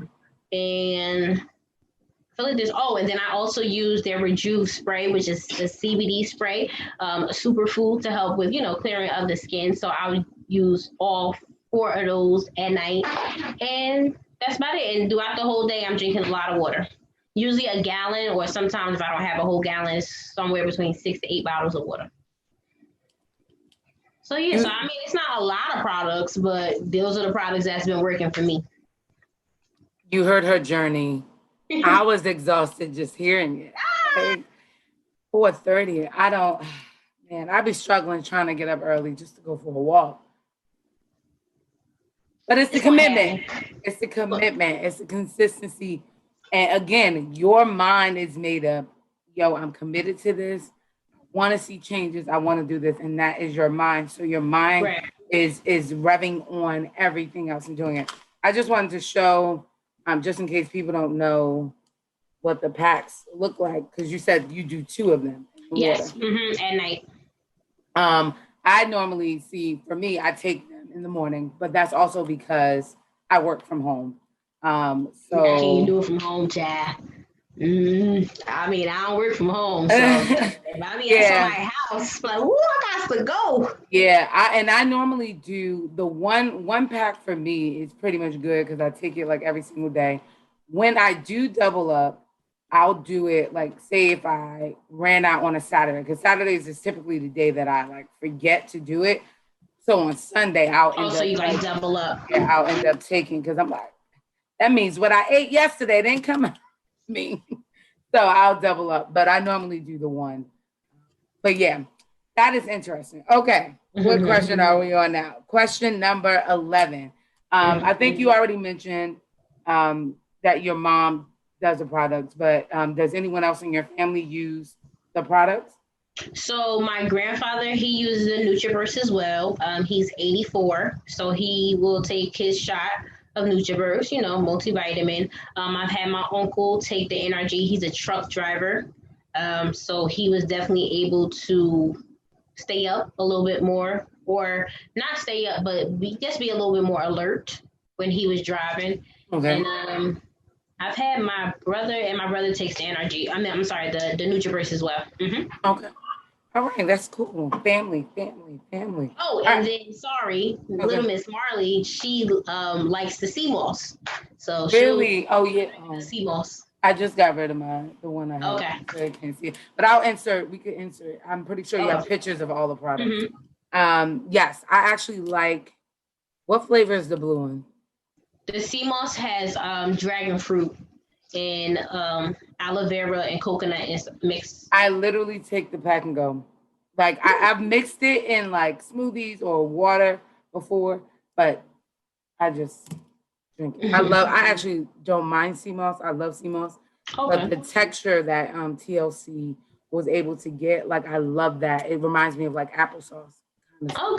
And I feel like and then I also use their Rejuve spray, which is the CBD spray, a superfood to help with, clearing of the skin. So I'll use all 4 of those at night. And that's about it. And throughout the whole day, I'm drinking a lot of water. Usually a gallon, or sometimes if I don't have a whole gallon, it's somewhere between 6 to 8 bottles of water. So yeah, so I mean, it's not a lot of products, but those are the products that's been working for me. You heard her journey. I was exhausted just hearing it. Like, 4:30. I'd be struggling trying to get up early just to go for a walk. But it's the commitment. It's the commitment. It's the consistency. And again, your mind is made up. Yo, I'm committed to this. I want to see changes. I want to do this. And that is your mind. So your mind is revving on everything else and doing it. I just wanted to show, just in case people don't know what the packs look like, because you said you do 2 of them. Yes, at night. I normally for me, I take them in the morning, but that's also because I work from home. So can you do it from home, Chad? I mean, I don't work from home, so if I be at my house, like, I got to go. Yeah, I normally do the one pack for me is pretty much good because I take it like every single day. When I do double up, I'll do it like, say if I ran out on a Saturday, because Saturdays is typically the day that I like forget to do it. So on Sunday, I'll end up, you like double up. Yeah, I'll end up taking, because I'm like, that means what I ate yesterday didn't come out to me. So I'll double up, but I normally do the 1. But yeah, that is interesting. Okay, what question are we on now? Question number 11. I think you already mentioned that your mom does the products, but does anyone else in your family use the products? So my grandfather, he uses the NutriBurst as well. He's 84, so he will take his shot of NutriBurst, multivitamin. I've had my uncle take the NRG. He's a truck driver, so he was definitely able to stay up a little bit more, or not stay up, but just be a little bit more alert when he was driving. Okay. And I've had my brother, and my brother takes the NRG. I'm sorry, the NutriBurst as well. Okay. All right, that's cool. Family. Oh, and then little Miss Marley, she likes the sea moss. So really, the sea moss. I just got rid of the one I have. Okay. So I can't see it, but we could insert. I'm pretty sure you have pictures of all the products. Yes, I actually like. What flavor is the blue one? The sea moss has dragon fruit and aloe vera and coconut mixed. I literally take the pack and go. Like I've mixed it in like smoothies or water before, but I just drink it. I actually don't mind sea moss. I love sea moss. Okay. But the texture that TLC was able to get, like, I love that. It reminds me of like applesauce. Oh,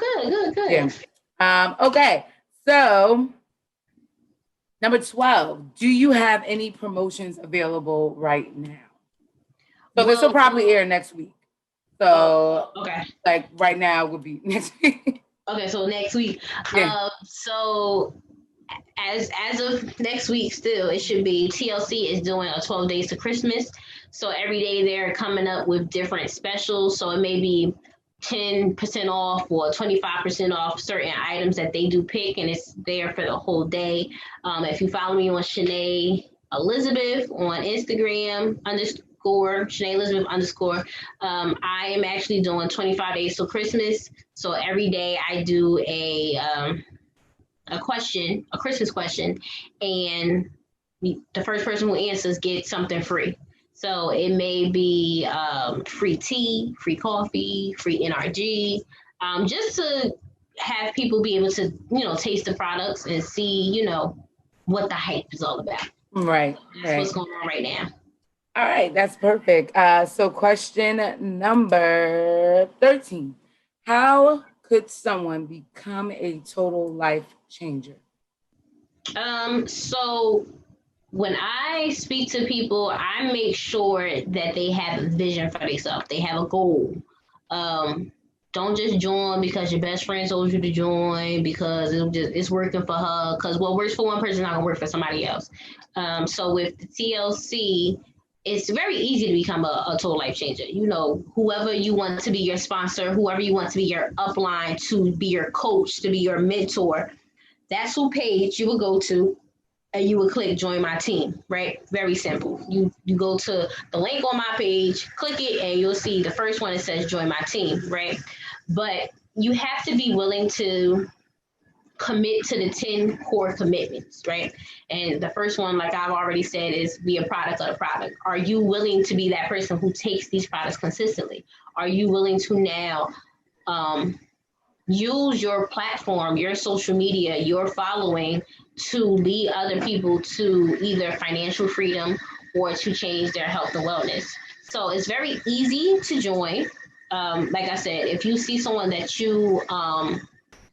good. Yeah. Okay. So number 12, do you have any promotions available right now? So this will probably air next week. So okay. Like right now would be next week. Okay, so next week. Yeah. So as of next week, still it should be TLC is doing a 12 days to Christmas. So every day they're coming up with different specials. So it may be 10% off or 25% off certain items that they do pick, and it's there for the whole day. If you follow me on Shanae Elizabeth on Instagram _Shanae Elizabeth _ I am actually doing 25 days till Christmas. So every day I do a Christmas question, and the first person who answers gets something free. So it may be free tea, free coffee, free NRG, just to have people be able to, taste the products and see, what the hype is all about. Right. That's what's going on right now. All right, that's perfect. So question number 13. How could someone become a total life changer? So when I speak to people, I make sure that they have a vision for themselves. They have a goal. Don't just join because your best friend told you to join because it's working for her. Because what works for one person is not gonna work for somebody else. So with the TLC, it's very easy to become a total life changer. Whoever you want to be your sponsor, whoever you want to be your upline, to be your coach, to be your mentor, that's who page you will go to, and you will click join my team, right? Very simple. You go to the link on my page, click it, and you'll see the first one that says join my team, right? But you have to be willing to commit to the 10 core commitments, right? And the first one, like I've already said, is be a product of the product. Are you willing to be that person who takes these products consistently? Are you willing to now use your platform, your social media, your following to lead other people to either financial freedom or to change their health and wellness? So it's very easy to join. Like I said, if you see someone that you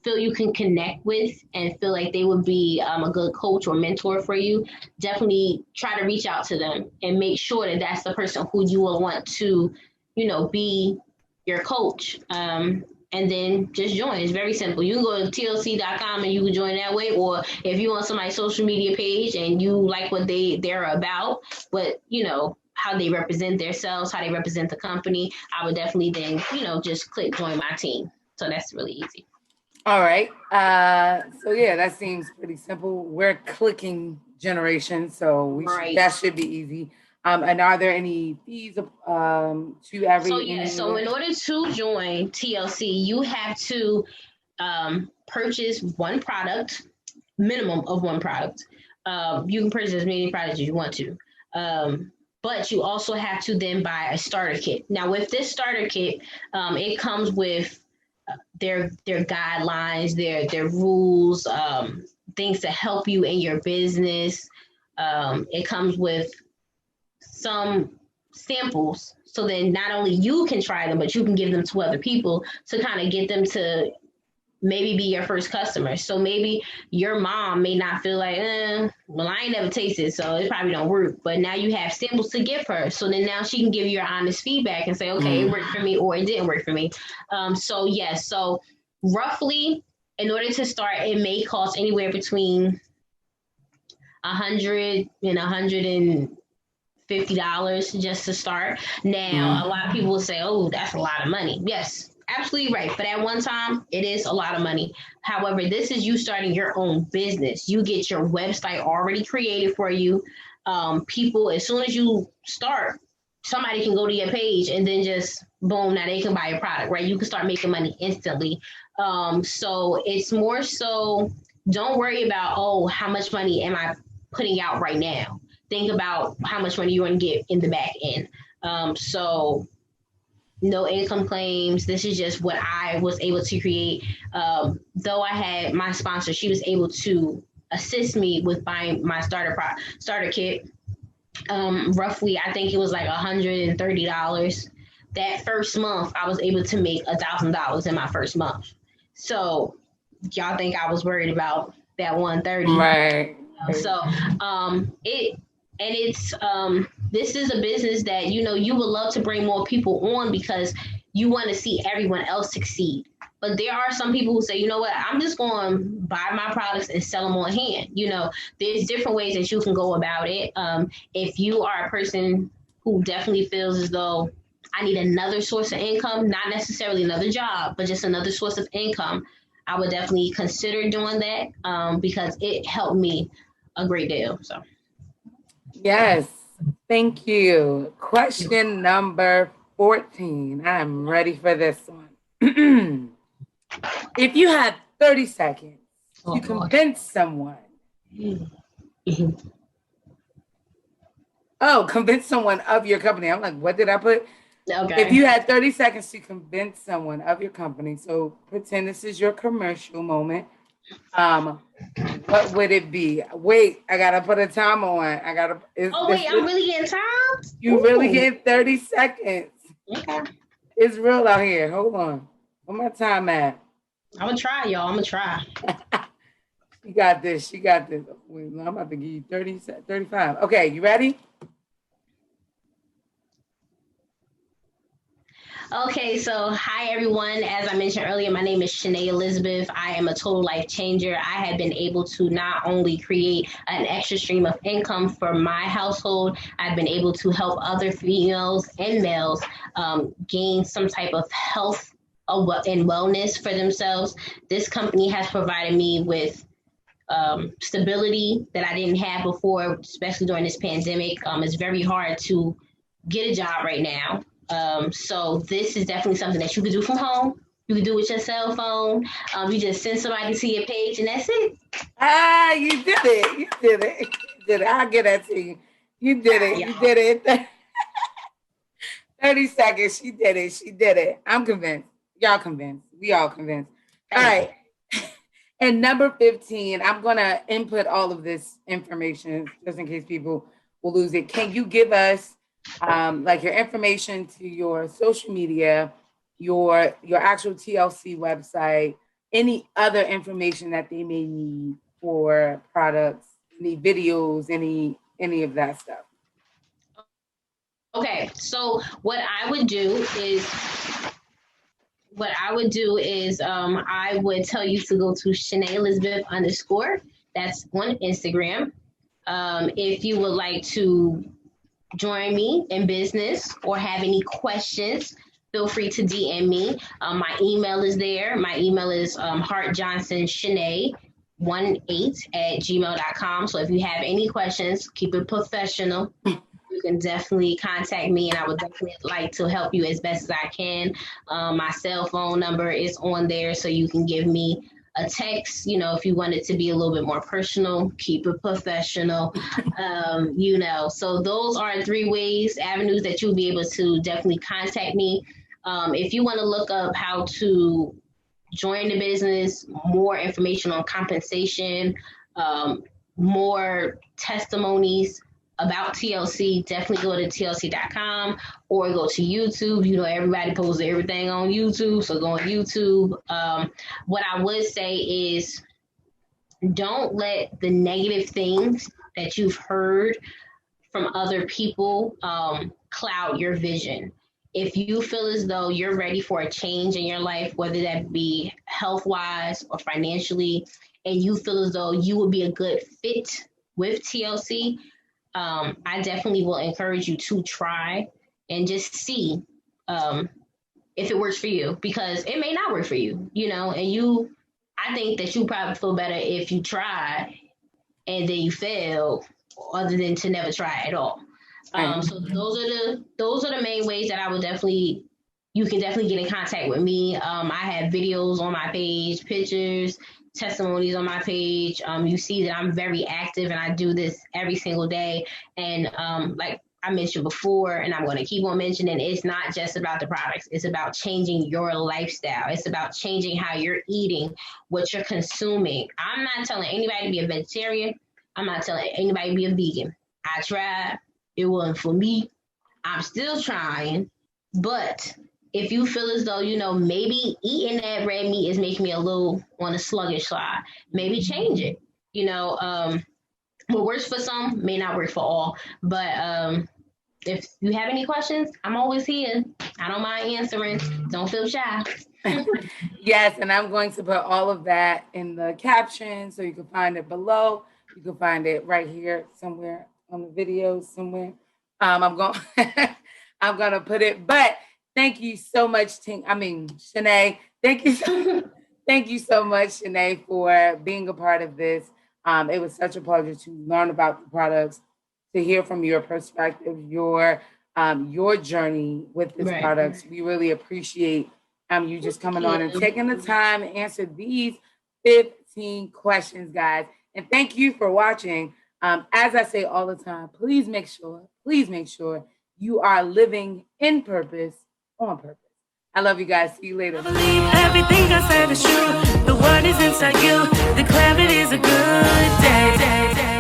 feel you can connect with and feel like they would be a good coach or mentor for you, definitely try to reach out to them and make sure that that's the person who you will want to, be your coach. And then just join. It's very simple. You can go to TLC.com and you can join that way. Or if you want somebody's social media page and you like what they're about, but how they represent themselves, how they represent the company, I would definitely then, just click join my team. So that's really easy. All right. So yeah, that seems pretty simple. We're clicking generation, so that should be easy. And are there any fees to every? So in order to join TLC, you have to purchase one product, minimum of one product. You can purchase as many products as you want to. But you also have to then buy a starter kit. Now with this starter kit, it comes with their guidelines, their rules, things to help you in your business. It comes with some samples, so then not only you can try them, but you can give them to other people to kind of get them to maybe be your first customer. So maybe your mom may not feel like, well, I ain't never tasted, so it probably don't work. But now you have samples to give her. So then now she can give you your honest feedback and say, okay, it worked for me or it didn't work for me. So roughly, in order to start, it may cost anywhere between $100 and $150 just to start. Now, a lot of people will say, oh, that's a lot of money. Yes, absolutely right. But at one time, it is a lot of money. However, this is you starting your own business. You get your website already created for you. People, as soon as you start, somebody can go to your page and then just boom, now they can buy a product, right? You can start making money instantly. So it's more so, don't worry about, oh, how much money am I putting out right now? Think about how much money you're going to get in the back end. So no income claims. This is just what I was able to create. Though I had my sponsor, she was able to assist me with buying my starter kit. Roughly, I think it was like $130. That first month, I was able to make $1,000 in my first month. So y'all think I was worried about that 130? Right. So this is a business that, you know, you would love to bring more people on because you want to see everyone else succeed. But there are some people who say, you know what, I'm just going to buy my products and sell them on hand. You know, there's different ways that you can go about it. If you are a person who definitely feels as though I need another source of income, not necessarily another job, but just another source of income, I would definitely consider doing that because it helped me a great deal. So, yes, thank you. Question number 14. I'm ready for this one. If you had 30 seconds to convince someone, convince someone of your company. I'm like, what did I put? okay. If you had 30 seconds to convince someone of your company, so pretend this is your commercial moment. What would it be? Wait, I gotta put a timer on. I'm really getting time? You really get 30 seconds. Okay. It's real out here. Hold on. Where my time at? I'm gonna try, y'all. I'm gonna try. You got this. Wait, I'm about to give you 35. Okay, you ready? Okay, so hi everyone. As I mentioned earlier, my name is Shanae Elizabeth. I am a total life changer. I have been able to not only create an extra stream of income for my household, I've been able to help other females and males gain some type of health and wellness for themselves. This company has provided me with stability that I didn't have before, especially during this pandemic. It's very hard to get a job right now. So this is definitely something that you can do from home. You can do with your cell phone. You just send somebody to your page and that's it. You did it. I'll get that to you. You did it. You did it. 30 seconds. She did it. I'm convinced. Y'all convinced. We all convinced. All right. And number 15, I'm going to input all of this information just in case people will lose it. Can you give us like your information to your social media, your actual TLC website, any other information that they may need for products, any videos, any of that stuff? Okay, so what I would do is I would tell you to go to Shanae Elizabeth _ that's on Instagram. If you would like to join me in business or have any questions, feel free to DM me. My email is there. My email is hartjohnsonshanae18@gmail.com. So if you have any questions, keep it professional. You can definitely contact me and I would definitely like to help you as best as I can. My cell phone number is on there so you can give me a text, you know, if you want it to be a little bit more personal, keep it professional, you know. So those are 3 avenues that you'll be able to definitely contact me. If you want to look up how to join the business, more information on compensation, more testimonies about TLC, definitely go to TLC.com or go to YouTube. You know, everybody posts everything on YouTube, so go on YouTube. What I would say is don't let the negative things that you've heard from other people cloud your vision. If you feel as though you're ready for a change in your life, whether that be health-wise or financially, and you feel as though you would be a good fit with TLC, I definitely will encourage you to try and just see if it works for you, because it may not work for you, you know, and I think that you probably feel better if you try and then you fail other than to never try at all. So those are the main ways that you can definitely get in contact with me. I have videos on my page, pictures, testimonies on my page. You see that I'm very active and I do this every single day. And like I mentioned before, and I'm going to keep on mentioning, it's not just about the products. It's about changing your lifestyle. It's about changing how you're eating, what you're consuming. I'm not telling anybody to be a vegetarian. I'm not telling anybody to be a vegan. I tried. It wasn't for me. I'm still trying. But if you feel as though, maybe eating that red meat is making me a little on a sluggish side, maybe change it. What works for some may not work for all. But if you have any questions, I'm always here. I don't mind answering. Don't feel shy. Yes, and I'm going to put all of that in the caption so you can find it below. You can find it right here somewhere on the video somewhere. I'm going I'm going to put it, but thank you so much, Shanae. Thank you so much, Shanae, for being a part of this. It was such a pleasure to learn about the products, to hear from your perspective, your journey with this products. We really appreciate you just coming on and taking the time to answer these 15 questions, guys. And thank you for watching. As I say all the time, please make sure you are living in purpose, on purpose. I love you guys. See you later. I believe everything I said is true. The word is inside you. Declare it is a good day.